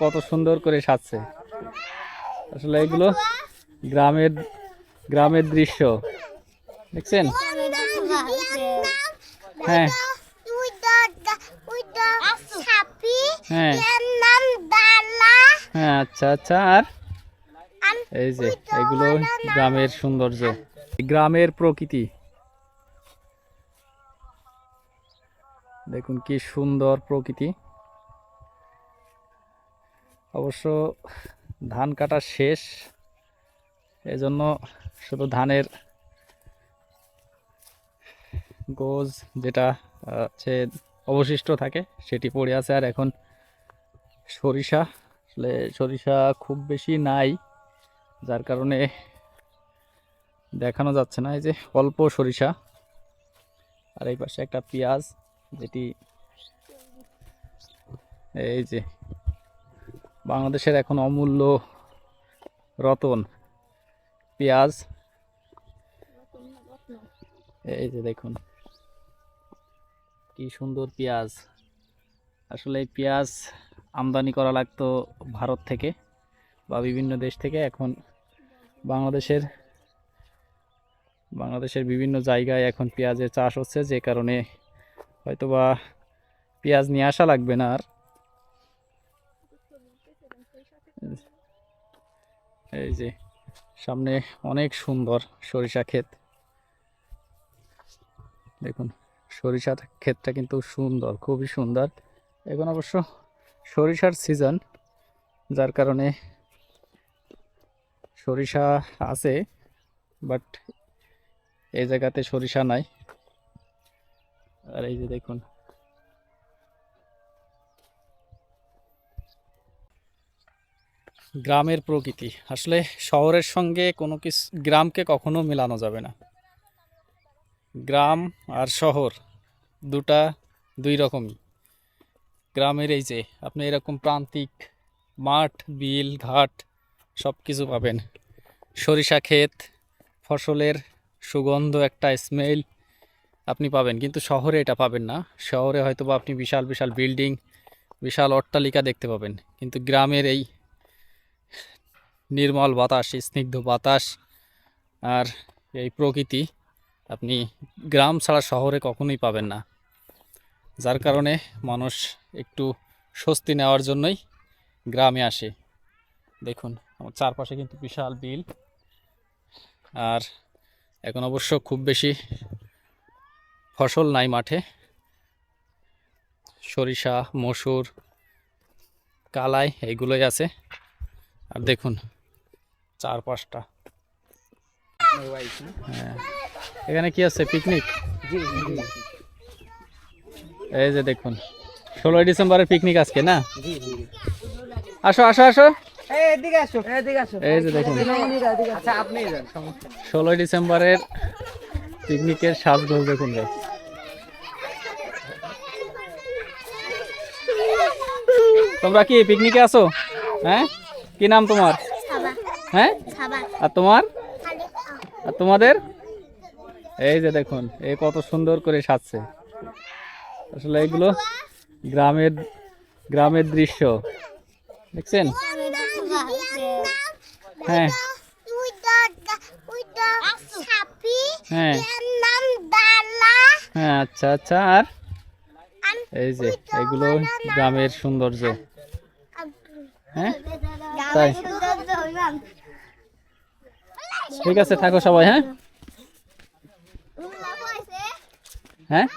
কত সুন্দর করে সাজছে। আসলে এগুলো গ্রামের গ্রামের দৃশ্য দেখছেন। হ্যাঁ হ্যাঁ হ্যাঁ, আচ্ছা আচ্ছা। আর এই যে এগুলো গ্রামের সৌন্দর্য, গ্রামের প্রকৃতি। দেখুন কি সুন্দর প্রকৃতি। অবশ্য ধান কাটা শেষ, এজন্য শুধু ধানের গোজ যেটা হচ্ছে অবশিষ্ট থাকে সেটি পড়ে আছে। আর এখন সরিষা, আসলে সরিষা খুব বেশি নাই, যার কারণে দেখানো যাচ্ছে না। এই যে অল্প সরিষা, আর এই পাশে একটা পেঁয়াজ, যেটি এই যে বাংলাদেশের এখন অমূল্য রতন পেঁয়াজ। এই যে দেখুন কি সুন্দর পেঁয়াজ। আসলে এই পেঁয়াজ আমদানি করা লাগতো ভারত থেকে বা বিভিন্ন দেশ থেকে। এখন বাংলাদেশের বিভিন্ন জায়গায় এখন পেঁয়াজের চাষ হচ্ছে, যে কারণে হয়তোবা পেঁয়াজ নিয়ে আসা লাগবে না আর। এই যে সামনে অনেক সুন্দর সরিষা ক্ষেত, দেখুন সরিষার ক্ষেতটা কিন্তু সুন্দর, খুবই সুন্দর। এখন অবশ্য সরিষার সিজন, যার কারণে সরিষা আছে, বাট এই জায়গাতে সরিষা নাই। আর এই যে দেখুন গ্রামের প্রকৃতি। আসলে শহরের সঙ্গে কোনো কিছু গ্রামকে কখনো মেলানো যাবে না। গ্রাম আর শহর দুই রকমই। গ্রামের এই যে আপনি এরকম প্রান্তিক মাঠ, বিল, ঘাট সব কিছু পাবেন, সরিষা ক্ষেত, ফসলের সুগন্ধ, একটা স্মেল আপনি পাবেন, কিন্তু শহরে এটা পাবেন না। শহরে হয়তো বা আপনি বিশাল বিশাল বিল্ডিং, বিশাল অট্টালিকা দেখতে পাবেন, কিন্তু গ্রামের এই নির্মল বাতাস, স্নিগ্ধ বাতাস আর এই প্রকৃতি আপনি গ্রাম ছাড়া শহরে কখনোই পাবেন না। যার কারণে মানুষ একটু স্বস্তি নেওয়ার জন্যই গ্রামে আসে। দেখুন আমার চারপাশে কিন্তু বিশাল বিল। আর এখন অবশ্য খুব বেশি ফসল নাই মাঠে, সরিষা, মসুর, কালাই এইগুলোই আছে। আর দেখুন চারপাশটা, হ্যাঁ এখানে কি আছে, পিকনিক। এই যে দেখুন 16ই ডিসেম্বরের পিকনিক আজকে না। আসো আসো আসো, এই যে দেখুন 16ই ডিসেম্বরের পিকনিকের সাজগোজ দেখুন ভাই। তোমরা কি পিকনিকে আসো? হ্যাঁ, কি নাম তোমার? হ্যাঁ, আর তোমার? আর তোমাদের? এই যে দেখুন এই কত সুন্দর করে সাজছে। আসলে এগুলো গ্রামের গ্রামের দৃশ্য দেখছেন। হ্যাঁ হ্যাঁ হ্যাঁ, আচ্ছা আচ্ছা। আর এই যে এগুলো গ্রামের সৌন্দর্য। হ্যাঁ তাই, ঠিক আছে থাকো সবাই। হ্যাঁ হ্যাঁ।